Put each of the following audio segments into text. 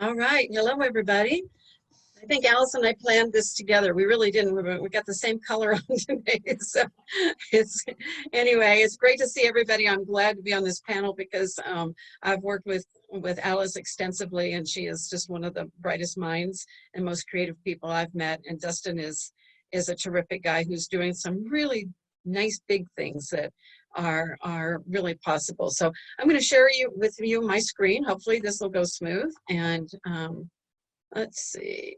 All right. Hello, everybody. I think Alice and I planned this together. We really didn't. We got the same color on today. So anyway, it's great to see everybody. I'm glad to be on this panel because I've worked with Alice extensively, and she is just one of the brightest minds and most creative people I've met. And Dustin is a terrific guy who's doing some really nice big things that are really possible. So I'm going to share with you my screen. Hopefully this will go smooth. And let's see.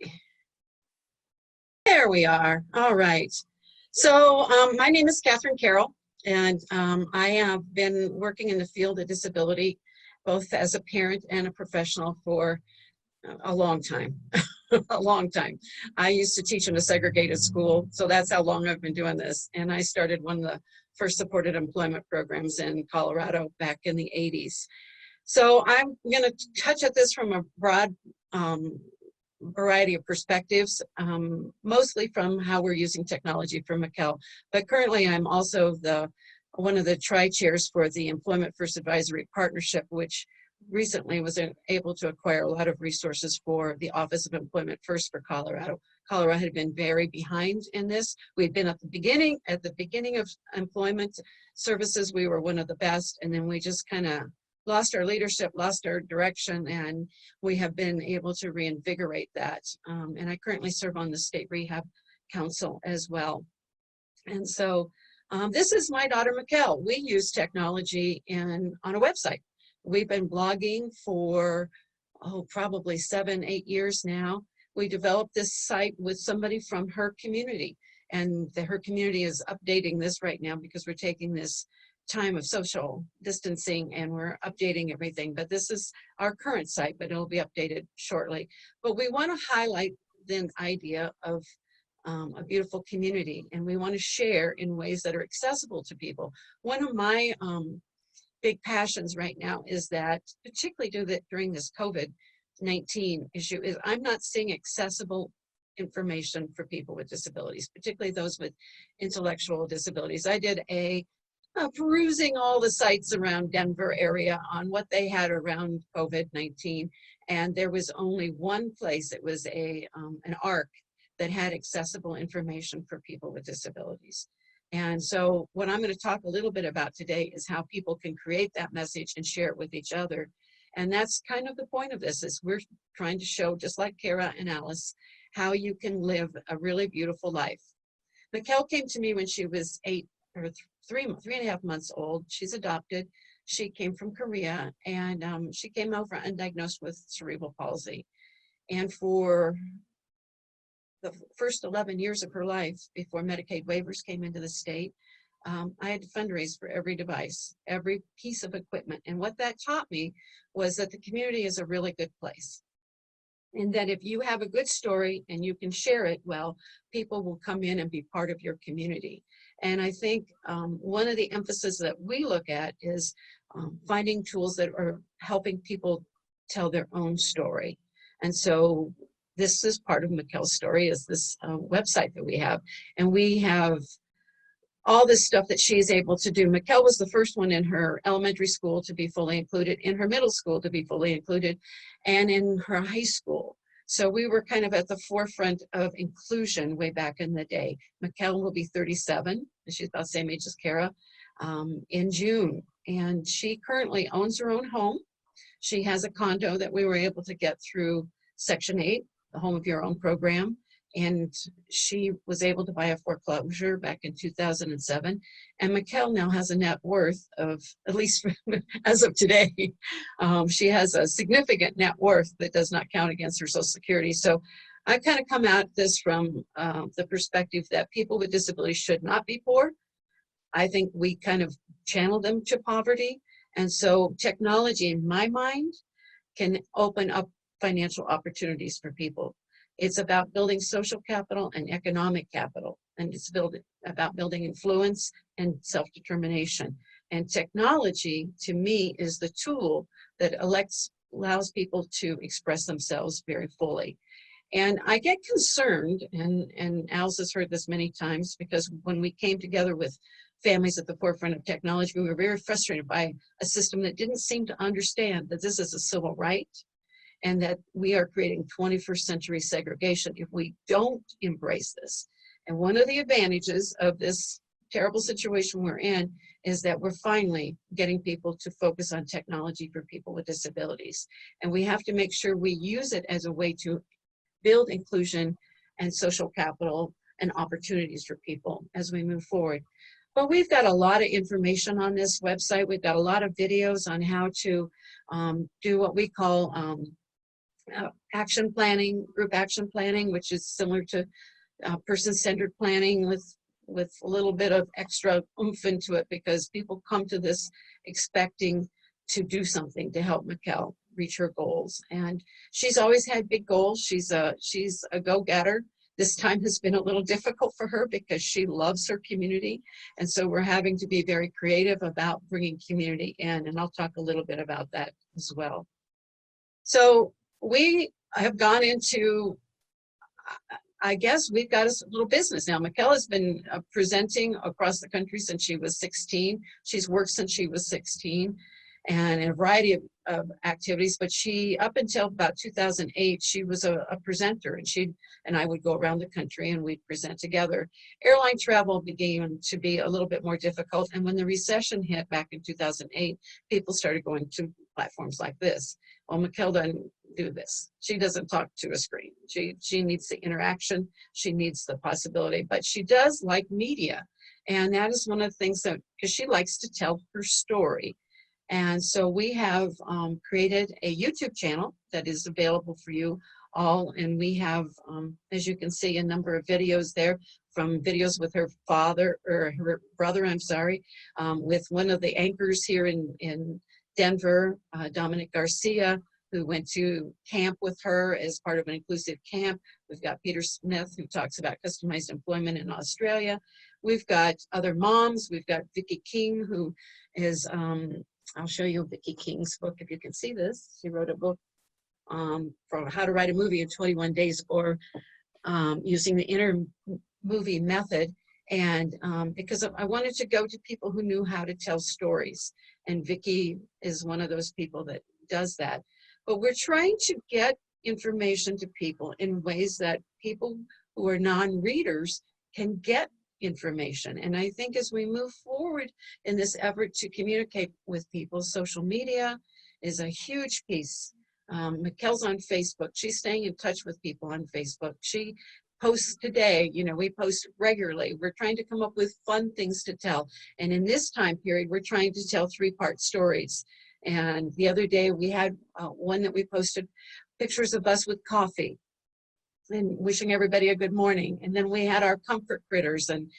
There we are. All right. So my name is Katharine Carol, and I have been working in the field of disability, both as a parent and a professional for a long time. A long time. I used to teach in a segregated school, so that's how long I've been doing this. And I started one of the first supported employment programs in Colorado back in the 80s. So I'm going to touch at this from a broad variety of perspectives, mostly from how we're using technology for Mikkel. But currently I'm also one of the tri-chairs for the Employment First Advisory Partnership, which recently was able to acquire a lot of resources for the Office of Employment First for Colorado. Colorado had been very behind in this. We'd been at the beginning of employment services. We were one of the best, and then we just kind of lost our leadership, lost our direction, and we have been able to reinvigorate that. And I currently serve on the State Rehab Council as well. And so this is my daughter, Mikkel. We use technology on a website. We've been blogging for, probably 7-8 years now. We developed this site with somebody from her community, and her community is updating this right now because we're taking this time of social distancing and we're updating everything. But this is our current site, but it'll be updated shortly. But we want to highlight the idea of a beautiful community, and we want to share in ways that are accessible to people. One of my big passions right now is that, particularly during this COVID-19 issue, is I'm not seeing accessible information for people with disabilities, particularly those with intellectual disabilities. I did perusing all the sites around Denver area on what they had around COVID-19, and there was only one place. It was an ARC that had accessible information for people with disabilities. And so what I'm going to talk a little bit about today is how people can create that message and share it with each other. And that's kind of the point of this, is we're trying to show, just like Kara and Alice, how you can live a really beautiful life. Mikkel came to me when she was 3.5 months old. She's adopted. She came from Korea, and she came over undiagnosed with cerebral palsy. And for the first 11 years of her life, before Medicaid waivers came into the state, I had to fundraise for every device, every piece of equipment. And what that taught me was that the community is a really good place. And that if you have a good story and you can share it, well, people will come in and be part of your community. And I think one of the emphasis that we look at is finding tools that are helping people tell their own story. And so this is part of Mikkel's story, is this website that we have. And we have all this stuff that she's able to do. Mikkel was the first one in her elementary school to be fully included, in her middle school to be fully included, and in her high school. So we were kind of at the forefront of inclusion way back in the day. Mikkel will be 37, and she's about the same age as Kara, in June. And she currently owns her own home. She has a condo that we were able to get through Section 8, the Home of Your Own program. And she was able to buy a foreclosure back in 2007. And Mikkel now has a net worth of, at least as of today, she has a significant net worth that does not count against her Social Security. So I kind of come at this from the perspective that people with disabilities should not be poor. I think we kind of channel them to poverty. And so technology, in my mind, can open up financial opportunities for people. It's about building social capital and economic capital, and it's about building influence and self-determination. And technology, to me, is the tool that allows people to express themselves very fully. And I get concerned, and Alice has heard this many times, because when we came together with families at the forefront of technology, we were very frustrated by a system that didn't seem to understand that this is a civil right, and that we are creating 21st century segregation if we don't embrace this. And one of the advantages of this terrible situation we're in is that we're finally getting people to focus on technology for people with disabilities. And we have to make sure we use it as a way to build inclusion and social capital and opportunities for people as we move forward. But we've got a lot of information on this website. We've got a lot of videos on how to do what we call action planning, group action planning, which is similar to person-centered planning with a little bit of extra oomph into it, because people come to this expecting to do something to help Mikkel reach her goals. And she's always had big goals. She's a go-getter. This time has been a little difficult for her because she loves her community. And so we're having to be very creative about bringing community in. And I'll talk a little bit about that as well. So we have gone into, I guess we've got a little business now. Mikkel has been presenting across the country since she was 16. She's worked since she was 16 and in a variety of activities, but she, up until about 2008, she was a presenter, and she and I would go around the country and we'd present together. Airline travel began to be a little bit more difficult, and when the recession hit back in 2008, people started going to platforms like this. Well, Mikkel doesn't do this. She doesn't talk to a screen. She needs the interaction. She needs the possibility, but she does like media. And that is one of the things that, because she likes to tell her story. And so we have created a YouTube channel that is available for you all. And we have, as you can see, a number of videos there, from videos with her father, or her brother, I'm sorry, with one of the anchors here in Denver, Dominic Garcia, who went to camp with her as part of an inclusive camp. We've got Peter Smith, who talks about customized employment in Australia. We've got other moms. We've got Vicki King, who is, I'll show you Vicki King's book if you can see this. She wrote a book for how to write a movie in 21 days, or using the inner movie method. And because I wanted to go to people who knew how to tell stories. And Vicki is one of those people that does that. But we're trying to get information to people in ways that people who are non-readers can get information. And I think as we move forward in this effort to communicate with people, social media is a huge piece. Mikkel's on Facebook. She's staying in touch with people on Facebook. She posts today, you know, we post regularly. We're trying to come up with fun things to tell. And in this time period, we're trying to tell 3-part stories. And the other day we had one that we posted, pictures of us with coffee and wishing everybody a good morning. And then we had our comfort critters, and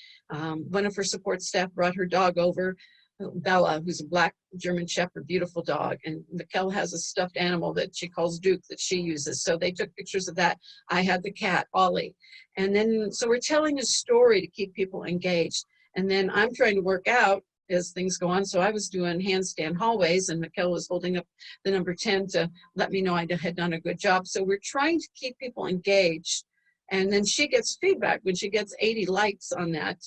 one of her support staff brought her dog over, Bella, who's a black German Shepherd, beautiful dog. And Mikkel has a stuffed animal that she calls Duke that she uses. So they took pictures of that. I had the cat, Ollie. And then, so we're telling a story to keep people engaged. And then I'm trying to work out as things go on. So I was doing handstand hallways, and Mikkel was holding up the number 10 to let me know I had done a good job. So we're trying to keep people engaged. And then she gets feedback when she gets 80 likes on that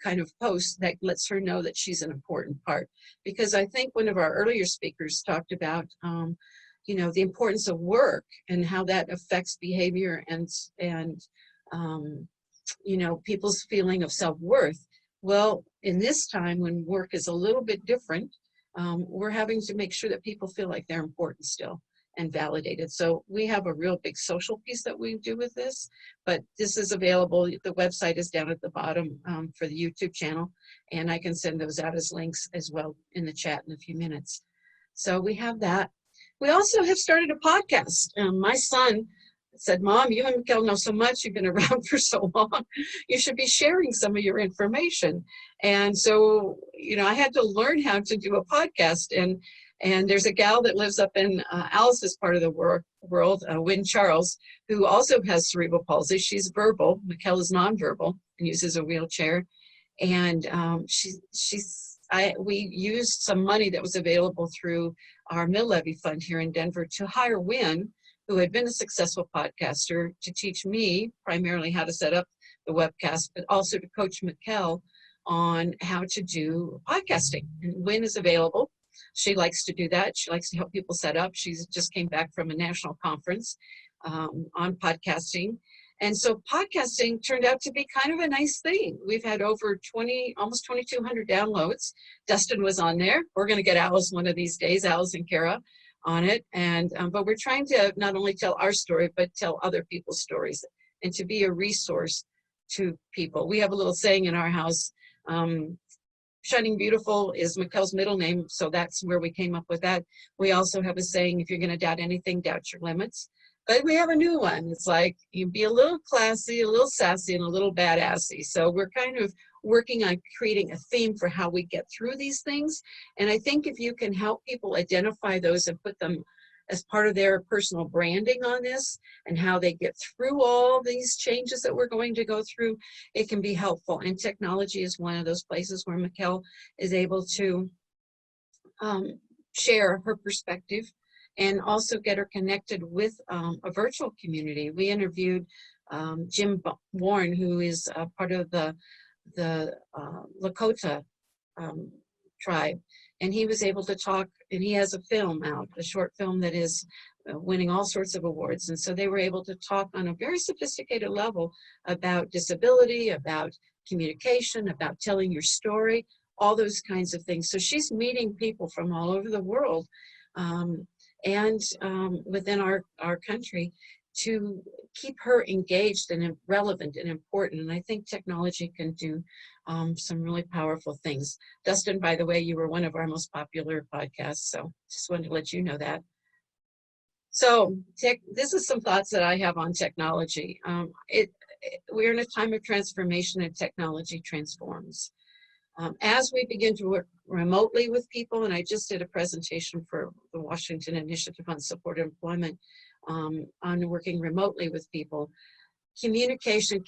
kind of post. That lets her know that she's an important part. Because I think one of our earlier speakers talked about, you know, the importance of work and how that affects behavior and you know, people's feeling of self-worth. Well, in this time when work is a little bit different, we're having to make sure that people feel like they're important still and validated. So we have a real big social piece that we do with this, but this is available. The website is down at the bottom for the YouTube channel, and I can send those out as links as well in the chat in a few minutes. So we have that. We also have started a podcast. My son said, Mom, you and Mikkel know so much, you've been around for so long, you should be sharing some of your information. And so, you know, I had to learn how to do a podcast. And there's a gal that lives up in Alice's part of the world, Wynn Charles, who also has cerebral palsy. She's verbal. Mikkel is nonverbal and uses a wheelchair. And we used some money that was available through our mill levy fund here in Denver to hire Wynn, who had been a successful podcaster, to teach me primarily how to set up the webcast, but also to coach Mikkel on how to do podcasting. And Wynn is available. she likes to do that. She likes to help people set up. She just came back from a national conference on podcasting. And so podcasting turned out to be kind of a nice thing. We've had over almost 2,200 downloads. Dustin was on there. We're going to get Alice one of these days, Alice and Kara, on it. And but we're trying to not only tell our story, but tell other people's stories and to be a resource to people. We have a little saying in our house, Shining Beautiful is Mikkel's middle name, so that's where we came up with that. We also have a saying, if you're going to doubt anything, doubt your limits. But we have a new one. It's like, you be a little classy, a little sassy, and a little badassy. So we're kind of working on creating a theme for how we get through these things. And I think if you can help people identify those and put them as part of their personal branding on this and how they get through all these changes that we're going to go through, it can be helpful. And technology is one of those places where Mikkel is able to share her perspective and also get her connected with a virtual community. We interviewed Jim Warren, who is part of the Lakota tribe, and he was able to talk, and he has a film out, a short film that is winning all sorts of awards. And so they were able to talk on a very sophisticated level about disability, about communication, about telling your story, all those kinds of things. So she's meeting people from all over the world and within our country to keep her engaged and relevant and important. And I think technology can do some really powerful things. Dustin, by the way, you were one of our most popular podcasts, so just wanted to let you know that. So this is some thoughts that I have on technology. We're in a time of transformation, and technology transforms. As we begin to work remotely with people, and I just did a presentation for the Washington Initiative on Supported Employment on working remotely with people, communication,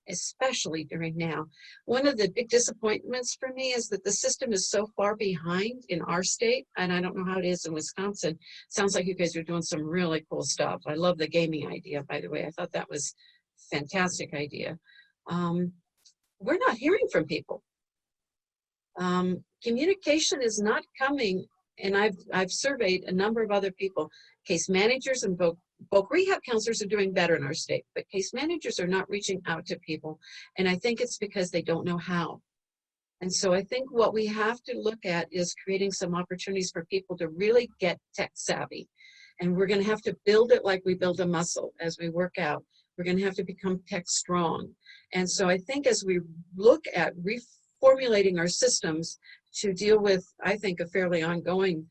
especially during now. One of the big disappointments for me is that the system is so far behind in our state, and I don't know how it is in Wisconsin. Sounds like you guys are doing some really cool stuff. I love the gaming idea, by the way. I thought that was a fantastic idea. We're not hearing from people. Communication is not coming, and I've surveyed a number of other people. Case managers and voc rehab counselors are doing better in our state, but case managers are not reaching out to people, and I think it's because they don't know how. And so I think what we have to look at is creating some opportunities for people to really get tech savvy, and we're going to have to build it like we build a muscle as we work out. We're going to have to become tech strong. And so I think as we look at reformulating our systems to deal with, I think, a fairly ongoing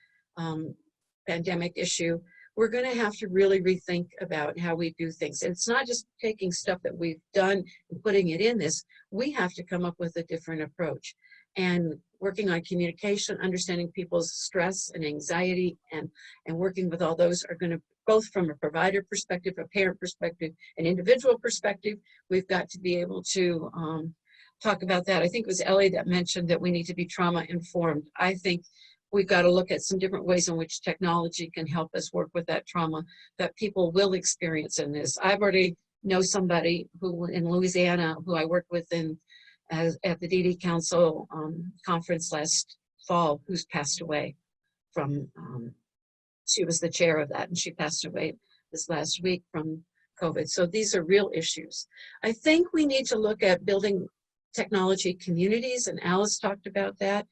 pandemic issue, we're going to have to really rethink about how we do things. And it's not just taking stuff that we've done and putting it in this. We have to come up with a different approach. And working on communication, understanding people's stress and anxiety, and working with all those are going to, both from a provider perspective, a parent perspective, an individual perspective, we've got to be able to talk about that. I think it was Ellie that mentioned that we need to be trauma informed. I think we've got to look at some different ways in which technology can help us work with that trauma that people will experience in this. I've already know somebody who in Louisiana who I worked with at the DD Council conference last fall, who's passed away from, she was the chair of that, and she passed away this last week from COVID. So these are real issues. I think we need to look at building technology communities, and Alice talked about that,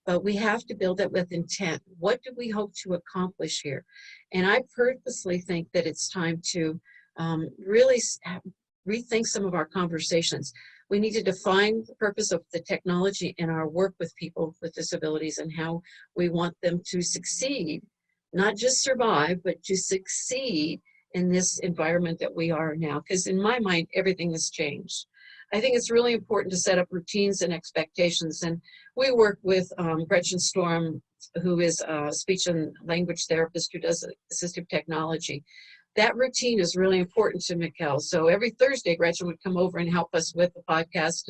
but we have to build it with intent. What do we hope to accomplish here? And I purposely think that it's time to really rethink some of our conversations. We need to define the purpose of the technology in our work with people with disabilities and how we want them to succeed, not just survive, but to succeed in this environment that we are now. Because in my mind, everything has changed. I think it's really important to set up routines and expectations. And we work with Gretchen Storm, who is a speech and language therapist who does assistive technology. That routine is really important to Mikkel. So every Thursday, Gretchen would come over and help us with the podcast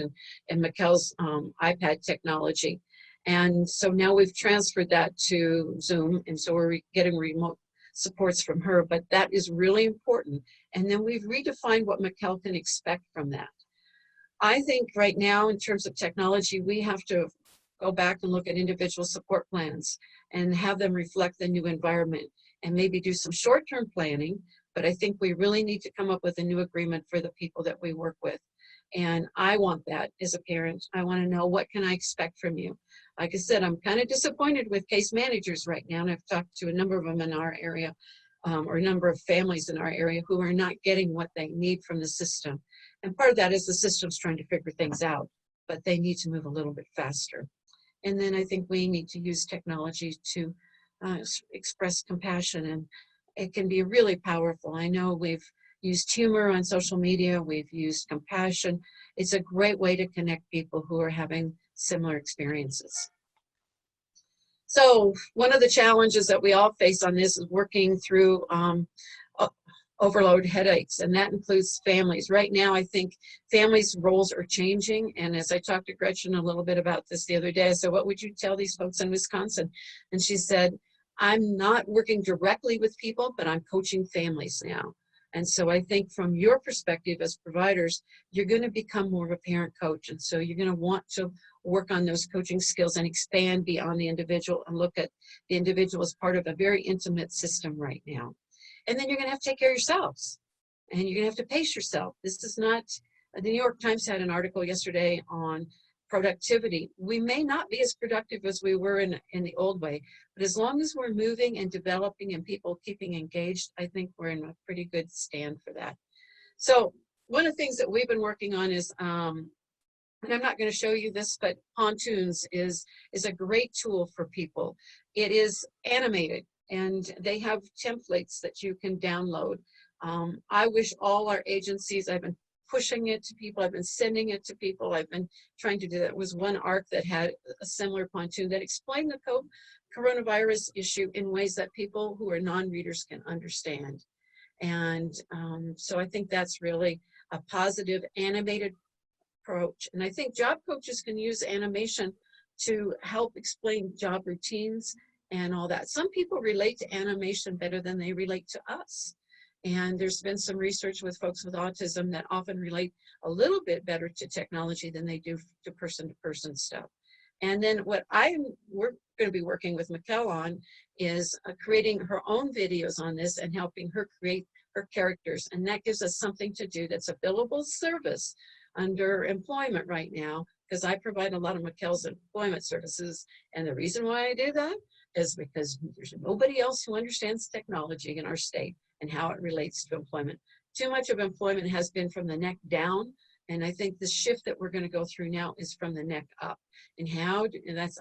and Mikkel's iPad technology. And so now we've transferred that to Zoom, and so we're getting remote supports from her, but that is really important. And then we've redefined what Mikkel can expect from that. I think right now, in terms of technology, we have to go back and look at individual support plans and have them reflect the new environment and maybe do some short-term planning. But I think we really need to come up with a new agreement for the people that we work with. And I want that as a parent. I want to know, what can I expect from you? Like I said, I'm kind of disappointed with case managers right now, and I've talked to a number of them in our area, or a number of families in our area who are not getting what they need from the system. And part of that is the system's trying to figure things out, but they need to move a little bit faster. And then I think we need to use technology to express compassion, and it can be really powerful. I know we've used humor on social media, we've used compassion. It's a great way to connect people who are having similar experiences. So one of the challenges that we all face on this is working through overload headaches, and that includes families. Right now, I think families' roles are changing, and as I talked to Gretchen a little bit about this the other day, I said, what would you tell these folks in Wisconsin? And she said, I'm not working directly with people, but I'm coaching families now. And so I think from your perspective as providers, you're going to become more of a parent coach. And so you're going to want to work on those coaching skills and expand beyond the individual and look at the individual as part of a very intimate system right now. And then you're going to have to take care of yourselves, and you're going to have to pace yourself. This is not, the New York Times had an article yesterday on productivity. We may not be as productive as we were in the old way, but as long as we're moving and developing and people keeping engaged, I think we're in a pretty good stand for that. So one of the things that we've been working on is, and I'm not going to show you this, but Pontoons is a great tool for people. It is animated, and they have templates that you can download. I wish all our agencies, I've been pushing it to people, I've been sending it to people, I've been trying to do that. It was one ARC that had a similar pontoon that explained the coronavirus issue in ways that people who are non-readers can understand. And so I think that's really a positive animated approach. And I think job coaches can use animation to help explain job routines and all that. Some people relate to animation better than they relate to us. And there's been some research with folks with autism that often relate a little bit better to technology than they do to person stuff. And then what we're going to be working with Mikkel on is creating her own videos on this and helping her create her characters. And that gives us something to do that's a billable service under employment right now, because I provide a lot of Mikkel's employment services. And the reason why I do that is because there's nobody else who understands technology in our state and how it relates to employment. Too much of employment has been from the neck down, and I think the shift that we're going to go through now is from the neck up. And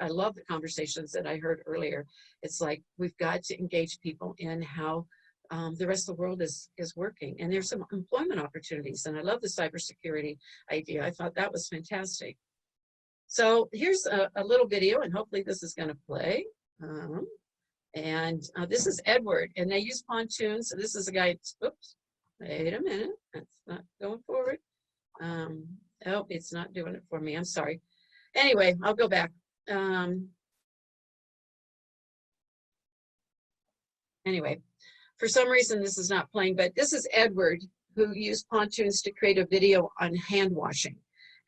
I love the conversations that I heard earlier. It's like we've got to engage people in how the rest of the world is working. And there's some employment opportunities, and I love the cybersecurity idea. I thought that was fantastic. So here's a little video, and hopefully this is going to play. This is Edward, and they use Pontoons. So this is a guy, oops, wait a minute, that's not going forward. Oh, it's not doing it for me, I'm sorry. Anyway, I'll go back. Anyway, for some reason this is not playing, but this is Edward, who used Pontoons to create a video on hand washing.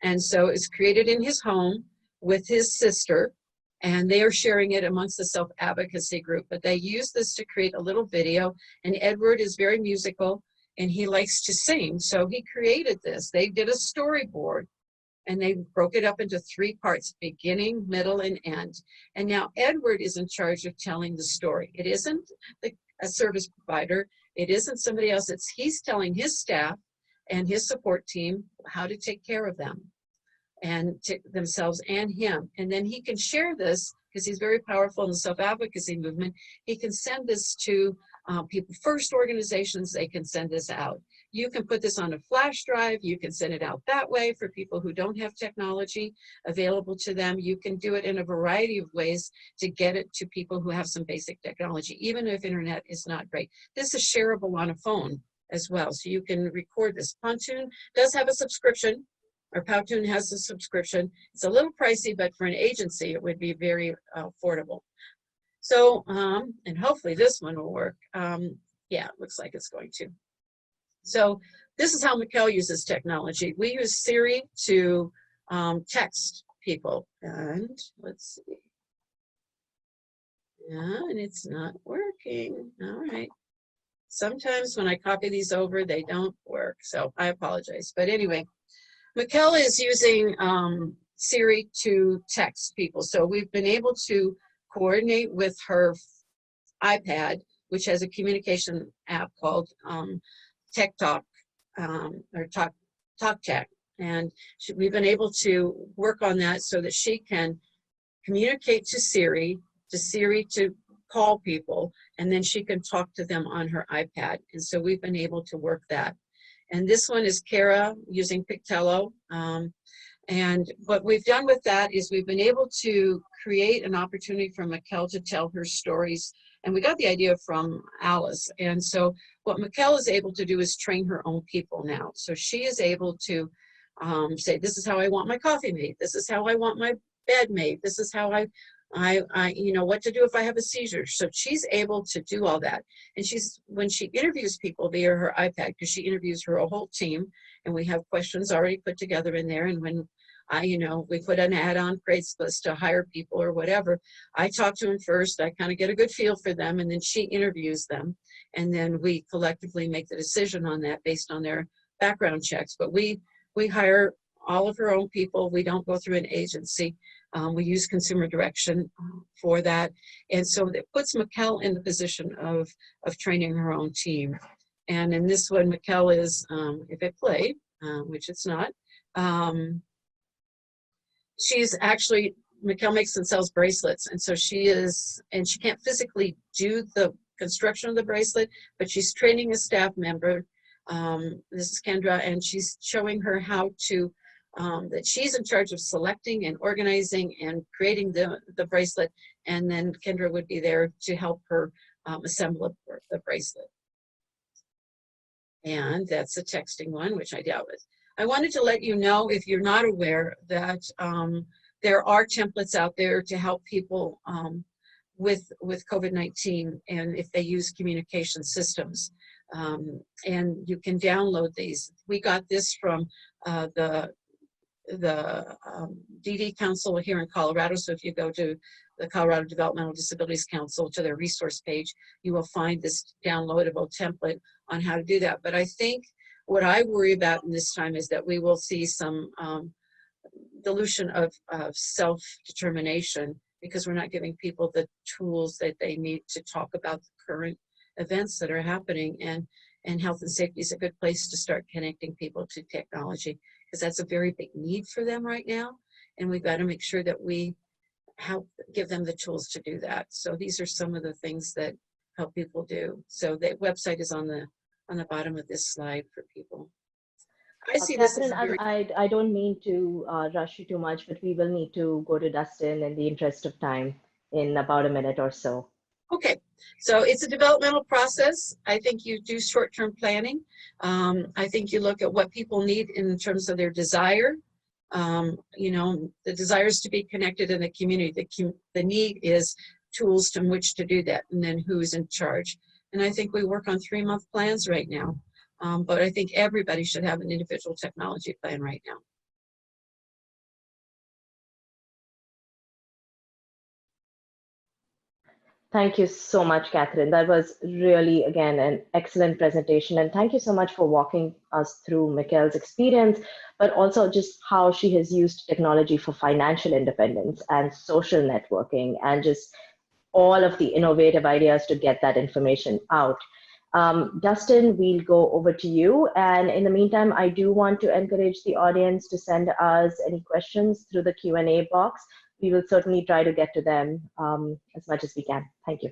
And so it's created in his home with his sister, and they are sharing it amongst the self-advocacy group, but they use this to create a little video. And Edward is very musical, and he likes to sing, so he created this. They did a storyboard, and they broke it up into 3 parts, beginning, middle, and end. And now Edward is in charge of telling the story. It isn't a service provider, it isn't somebody else, he's telling his staff and his support team how to take care of them and to themselves and him. And then he can share this, because he's very powerful in the self-advocacy movement. He can send this to people first organizations. They can send this out. You can put this on a flash drive. You can send it out that way for people who don't have technology available to them. You can do it in a variety of ways to get it to people who have some basic technology, even if internet is not great. This is shareable on a phone as well, so you can record this. Pontoon does have a subscription, or Pontoon has a subscription. It's a little pricey, but for an agency, it would be very affordable. So, and hopefully this one will work. Yeah, it looks like it's going to. So this is how Mikkel uses technology. We use Siri to text people. And let's see. Yeah, and it's not working. All right. Sometimes when I copy these over, they don't work. So I apologize. But anyway, Mikkel is using Siri to text people. So we've been able to coordinate with her iPad, which has a communication app called Tech Talk or Talk Tech. And we've been able to work on that so that she can communicate to Siri to call people, and then she can talk to them on her iPad. And so we've been able to work that. And this one is Kara using Pictello. And what we've done with that is we've been able to create an opportunity for Mikkel to tell her stories. And we got the idea from Alice. And so what Mikkel is able to do is train her own people now. So she is able to say, this is how I want my coffee made. This is how I want my bed made. This is how I you know, what to do if I have a seizure. So she's able to do all that. And when she interviews people via her iPad, because she interviews her whole team, and we have questions already put together in there. And when we put an ad on Craigslist to hire people or whatever, I talk to them first, I kind of get a good feel for them, and then she interviews them. And then we collectively make the decision on that based on their background checks. But we hire all of her own people. We don't go through an agency. We use consumer direction for that. And so it puts Mikkel in the position of training her own team. And in this one, Mikkel is, if it played, which it's not, she's actually, Mikkel makes and sells bracelets. And so she can't physically do the construction of the bracelet, but she's training a staff member. This is Kendra, and she's showing her how to, that she's in charge of selecting and organizing and creating the bracelet, and then Kendra would be there to help her assemble the bracelet. And that's the texting one, which I dealt with. I wanted to let you know, if you're not aware, that there are templates out there to help people with COVID-19, and if they use communication systems. And you can download these. We got this from the DD Council here in Colorado. So if you go to the Colorado Developmental Disabilities Council, to their resource page, you will find this downloadable template on how to do that. But I think what I worry about in this time is that we will see some dilution of self-determination, because we're not giving people the tools that they need to talk about the current events that are happening. And health and safety is a good place to start connecting people to technology, because that's a very big need for them right now. And we've got to make sure that we give them the tools to do that. So these are some of the things that help people do. So the website is on the bottom of this slide for people. I see Catherine, I don't mean to rush you too much, but we will need to go to Dustin in the interest of time in about a minute or so. Okay, so it's a developmental process. I think you do short-term planning. I think you look at what people need in terms of their desire. You know, the desire is to be connected in the community. The need is tools to which to do that, and then who's in charge. And I think we work on 3-month plans right now. But I think everybody should have an individual technology plan right now. Thank you so much, Catherine. That was really, again, an excellent presentation. And thank you so much for walking us through Mikkel's experience, but also just how she has used technology for financial independence and social networking, and just all of the innovative ideas to get that information out. Dustin, we'll go over to you. And in the meantime, I do want to encourage the audience to send us any questions through the Q&A box. We will certainly try to get to them as much as we can. Thank you.